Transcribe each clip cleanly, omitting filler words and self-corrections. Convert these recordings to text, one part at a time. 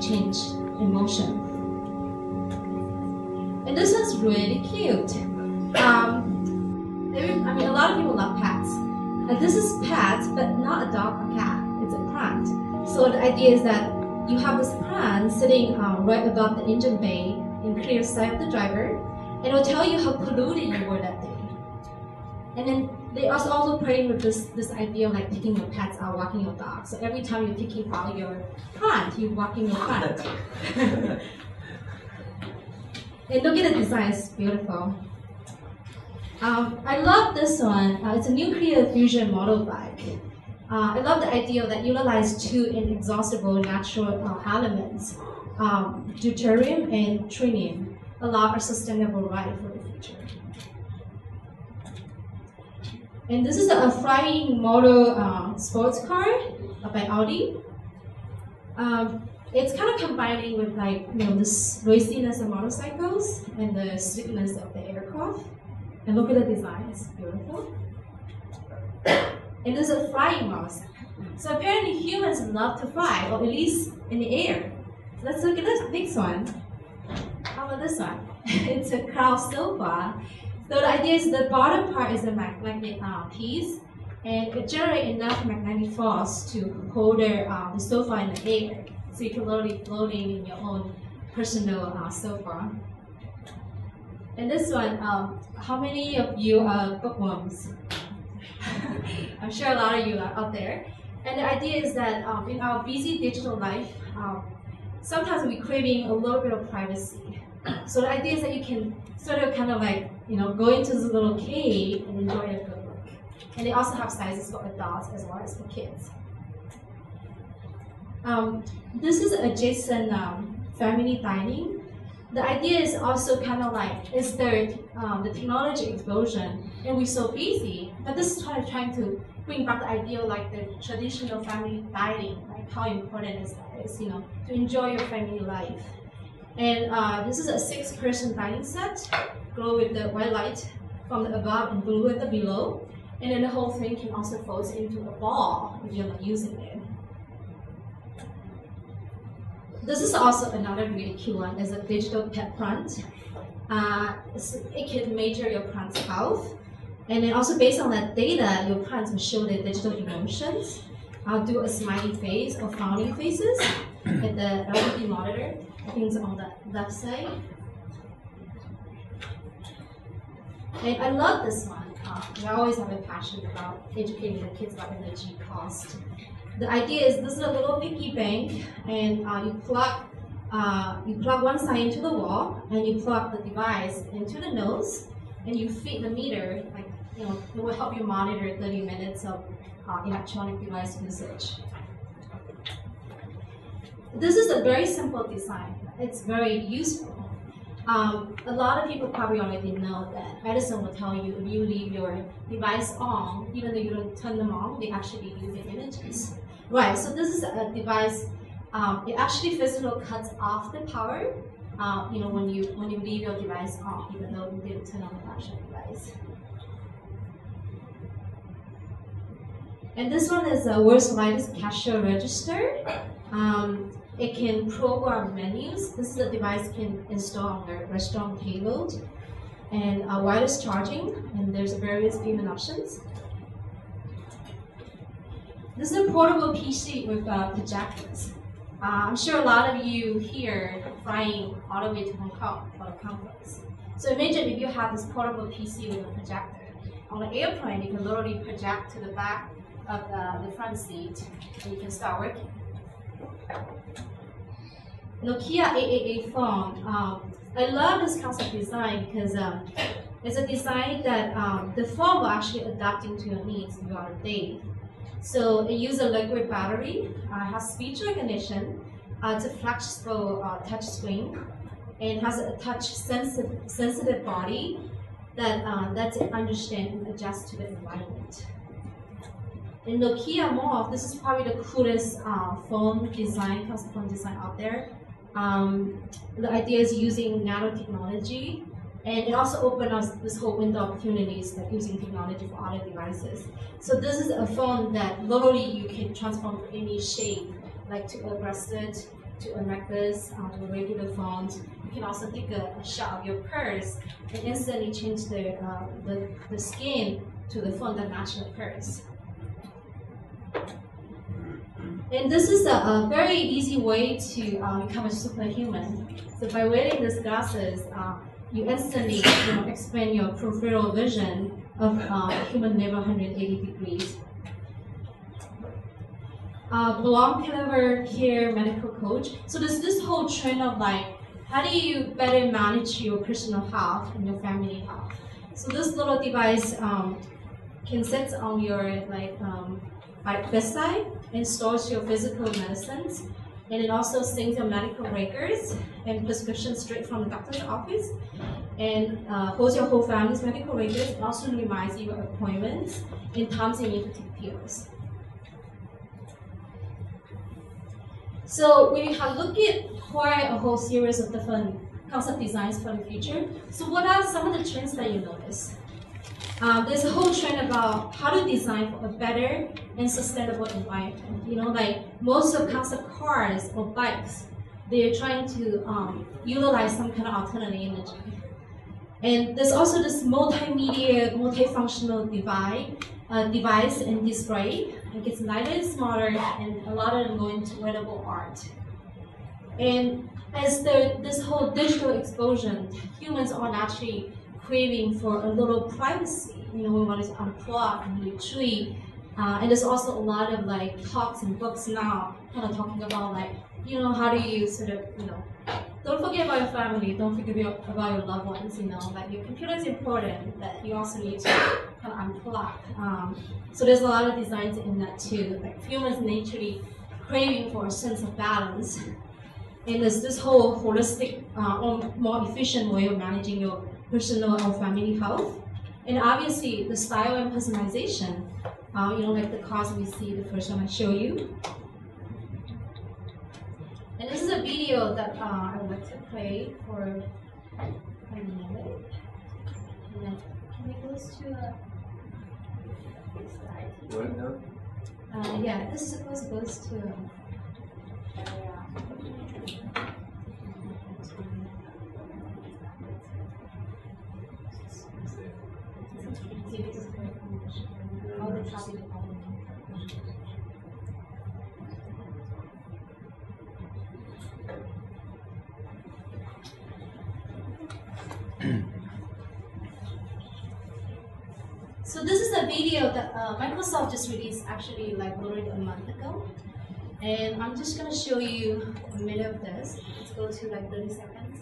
change in motion. And this one's really cute. A lot of people love pets. And this is pet, but not a dog or cat. It's a plant. So the idea is that you have this plant sitting right above the engine bay in clear sight of the driver, and it will tell you how polluted you were that day. And then they also playing with this idea of like picking your pets out, walking your dog. So every time you're picking out your plant, you're walking your plant. And look at the design, it's beautiful. I love this one. It's a nuclear fusion model bike. I love the idea that utilize two inexhaustible natural elements, deuterium and tritium, allow a sustainable ride for the future. And this is a flying model sports car by Audi. It's kind of combining with this raciness of motorcycles and the sleekness of the aircraft. And look at the design, it's beautiful. And this is a flying motorcycle. So apparently humans love to fly, or at least in the air. So let's look at this next one. How about this one? It's a cloud sofa. So the idea is the bottom part is a magnetic piece, and it generates enough magnetic force to hold the sofa in the air. So you can literally floating in your own personal sofa. And this one, how many of you are bookworms? I'm sure a lot of you are out there. And the idea is that in our busy digital life, sometimes we're craving a little bit of privacy. So the idea is that you can sort of kind of like, go into this little cave and enjoy a good book. And they also have sizes for adults as well as for kids. This is a Jetson family dining. The idea is also kind of like, is there the technology explosion, and we're so busy, but this is trying to bring back the idea of like the traditional family dining, like how important is that to enjoy your family life. And this is a 6-person dining set, glow with the white light from the above and blue at the below, and then the whole thing can also fold into a ball if you're not using it. This is also another really cute one. It's a digital pet plant. It can measure your plant's health, and then also based on that data, your plants will show their digital emotions. I'll do a smiley face or frowning faces at the LED monitor. I think it's on the left side. And I love this one. I always have a passion about educating the kids about energy cost. The idea is this is a little piggy bank, and you plug one side into the wall, and you plug the device into the nose, and you feed the meter. It will help you monitor 30 minutes of electronic device usage. This is a very simple design. It's very useful. A lot of people probably already know that Edison will tell you if you leave your device on, even though you don't turn them on, they actually use the energies. Right, so this is a device, it actually physically cuts off the power, when you leave your device on, even though you didn't turn on the actual device. And this one is a world's lightest cashier register. It can program menus. This is a device can install on the restaurant table, and wireless charging, and there's various payment options. This is a portable PC with projectors. I'm sure a lot of you here are flying all the way to Hong Kong for the conference. So imagine if you have this portable PC with a projector. On the airplane, you can literally project to the back of the front seat, and you can start working. Nokia 888 phone. I love this concept design because it's a design that the phone will actually adapt into your needs throughout the day. So it uses a liquid battery, has speech recognition, it's a flexible touch screen, and has a touch sensitive body that it understands and adjusts to the environment. In Nokia Morph, this is probably the coolest phone design, custom phone design out there. The idea is using nanotechnology, and it also opens up this whole window of opportunities like using technology for other devices. So this is a phone that literally you can transform to any shape, like to a breasted, to a necklace, to a regular phone. You can also take a shot of your purse and instantly change the skin to the phone that matches the purse. And this is a very easy way to become a superhuman. So by wearing these glasses, you instantly expand your peripheral vision of human level 180 degrees. Braun care medical coach. So there's this whole trend of like, how do you better manage your personal health and your family health? So this little device can sit on your bedside and stores your physical medicines, and it also sends your medical records and prescriptions straight from the doctor's office, and holds your whole family's medical records. It also reminds you of appointments and times you need to take pills. So we have looked at quite a whole series of different concept designs for the future. So what are some of the trends that you notice? There's a whole trend about how to design for a better and sustainable environment. You know, like most of concept cars or bikes, they're trying to utilize some kind of alternative energy. And there's also this multimedia, multifunctional device and display. It gets lighter and smaller, and a lot of them go into wearable art. And as this whole digital explosion, humans are naturally craving for a little privacy. You know, we want to unplug and retreat. And there's also a lot of like talks and books now, kind of talking about like, you know, how do you sort of, you know, don't forget about your family, don't forget about your loved ones, you know, like your computer is important, but you also need to kind of unplug. So there's a lot of designs in that too, like humans naturally craving for a sense of balance. And there's this whole holistic, more efficient way of managing your personal or family health. And obviously the style and personalization, you know, like the cars we see, the first one I show you. And this is a video that I would like to play for a minute. And then can it goes to this slide? What now? Yeah, this suppose goes to all the topic. So this is a video that Microsoft just released actually like literally a month ago. And I'm just going to show you a minute of this. Let's go to like 30 seconds.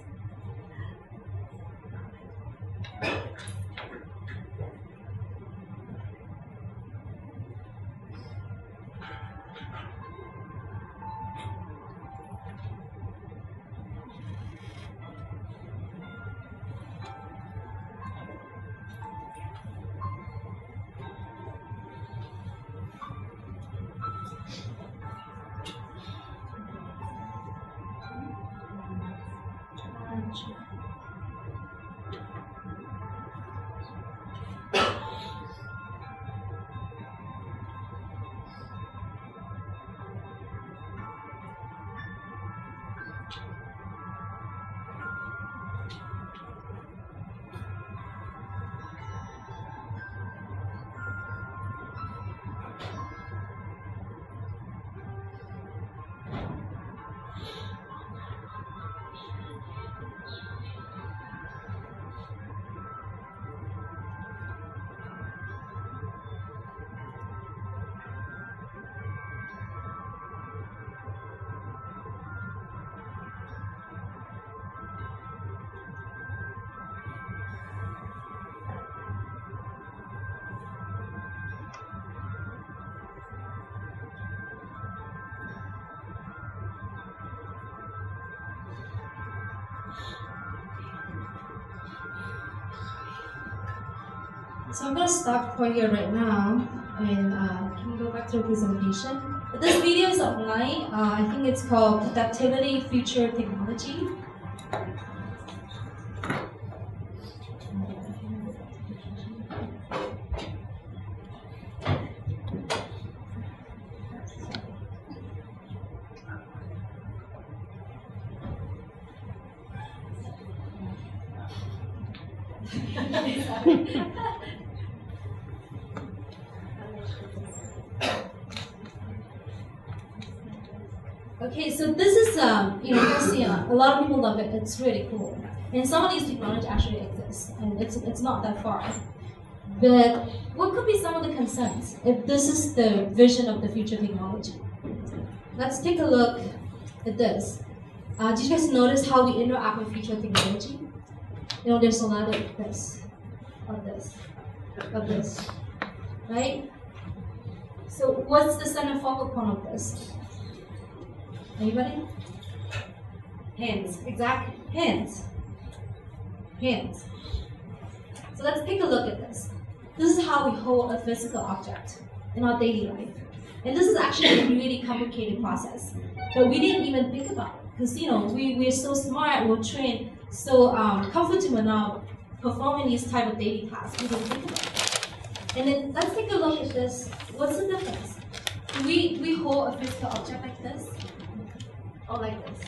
So I'm going to stop for you right now, and can you go back to the presentation? This video is online. I think it's called Adaptability Future Technology. Okay, so this is, you see, a lot of people love it. It's really cool. And some of these technologies actually exist, and it's not that far. But what could be some of the concerns if this is the vision of the future technology? Let's take a look at this. Did you guys notice how we interact with future technology? You know, there's a lot of this, right? So what's the center focal point of this? Anybody? Hands, exactly, hands. So let's take a look at this. This is how we hold a physical object in our daily life. And this is actually a really complicated process that we didn't even think about. Because, you know, we're so smart, we're trained, so comfortable now performing these type of daily tasks. We didn't think about it. And then let's take a look at this. What's the difference? Do we hold a physical object like this? Or like this?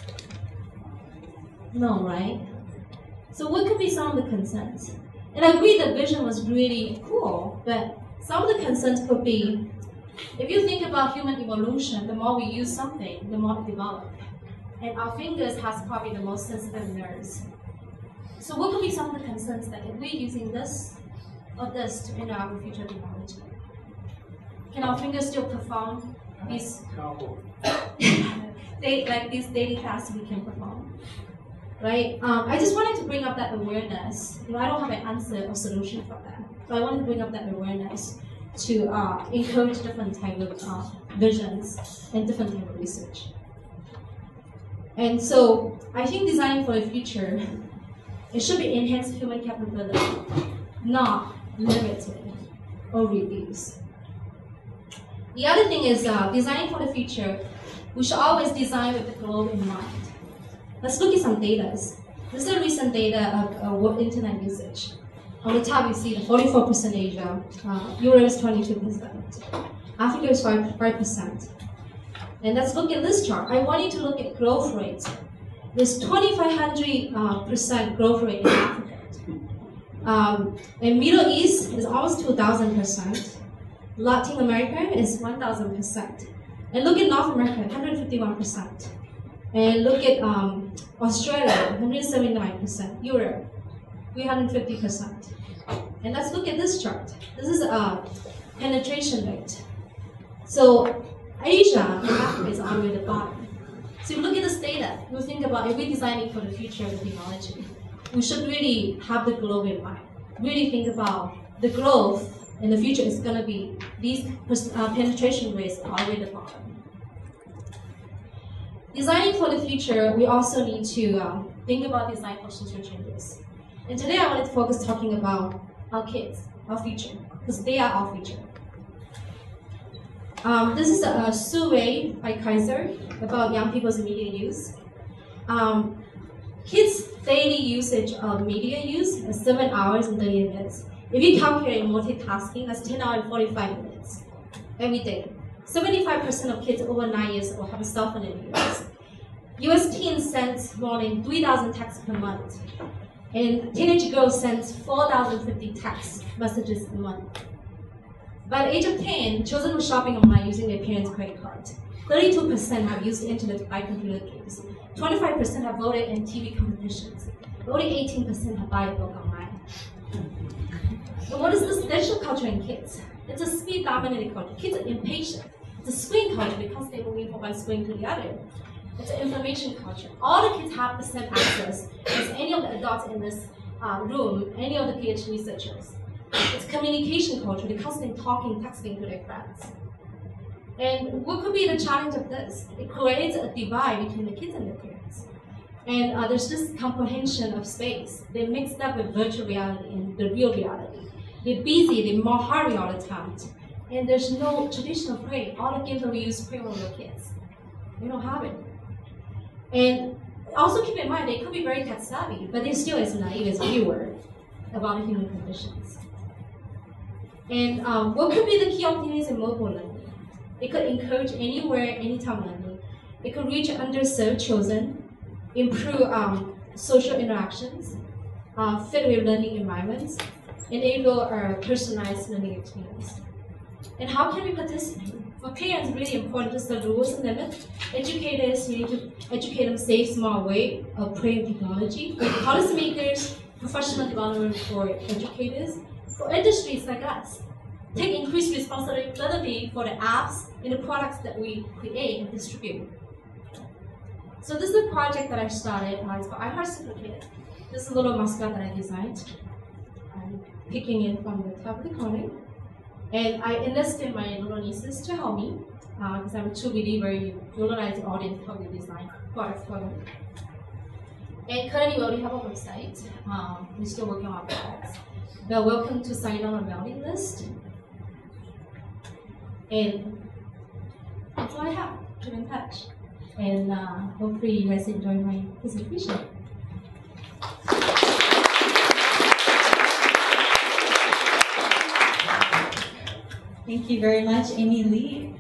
No, right? So what could be some of the concerns? And I agree the vision was really cool, but some of the concerns could be, if you think about human evolution, the more we use something, the more it develops. And our fingers has probably the most sensitive nerves. So what could be some of the concerns that if we're using this or this to interact with future technology? Can our fingers still perform these these daily tasks we can perform? Right? I just wanted to bring up that awareness. You know, I don't have an answer or solution for that. But I wanted to bring up that awareness to encourage different type of visions and different type of research. And so I think designing for the future, it should be enhanced human capability, not limited or reduced. The other thing is designing for the future, we should always design with the globe in mind. Let's look at some data. This is the recent data of world internet usage. On the top, you see the 44% Asia, Europe is 22%, Africa is 5%. And let's look at this chart. I want you to look at growth rates. There's 2,500% growth rate in Africa. In Middle East is almost 2,000%. Latin America is 1,000%. And look at North America, 151%. And look at Australia, 179%. Europe, 350%. And let's look at this chart. This is a penetration rate. So Asia and Africa is on the bottom. So if you look at this data, you think about if we're designing for the future of technology, we should really have the globe in mind. Really think about the growth in the future is going to be these penetration rates all the way to the bottom. Designing for the future, we also need to think about design for social changes. And today I wanted to focus talking about our kids, our future, because they are our future. This is a survey by Kaiser about young people's media use. Kids' daily usage of media use is 7 hours and 30 minutes. If you calculate multitasking, that's 10 hours and 45 minutes every day. 75% of kids over 9 years old have a cell phone in the US. US teens send more than 3,000 texts per month. And teenage girls send 4,050 text messages a month. By the age of 10, children were shopping online using their parents' credit cards. 32% have used the internet to buy computer games. 25% have voted in TV competitions. Only 18% have bought a book online. But what is this digital culture in kids? It's a speed-dominated culture. Kids are impatient. It's a screen culture because they're moving from one screen to the other. It's an information culture. All the kids have the same access as any of the adults in this room, any of the PhD researchers. It's communication culture. They're constantly talking, texting to their friends. And what could be the challenge of this? It creates a divide between the kids and their parents. And there's this comprehension of space. They're mixed up with virtual reality and the real reality. They're busy, they're more hurry all the time. And there's no traditional play. All the games that we use play when we were kids. We don't have it. And also keep in mind, they could be very tech savvy, but they're still as naive as we were about the human conditions. And what could be the key opportunities in mobile learning? It could encourage anywhere, anytime learning. It could reach underserved children, improve social interactions, fit with learning environments, enable a personalized learning experience. And how can we participate? For parents, really important is the rules and limits. Educators, you need to educate them safe, smart way of playing technology. Policymakers, professional development for educators. For industries like us, take increased responsibility for the apps and the products that we create and distribute. So this is a project that I started. It's called I Heart Simplicated. This is a little mascot that I designed. I'm picking it from the top of the corner. And I enlisted my little nieces to help me, because I'm a true believer you utilize the audience how you design products for them. And currently we already have a website. We're still working on our products. They're welcome to sign on our mailing list. And that's all I have. Keep in touch. And hopefully you guys enjoy my presentation. Thank you very much, Amy Lee.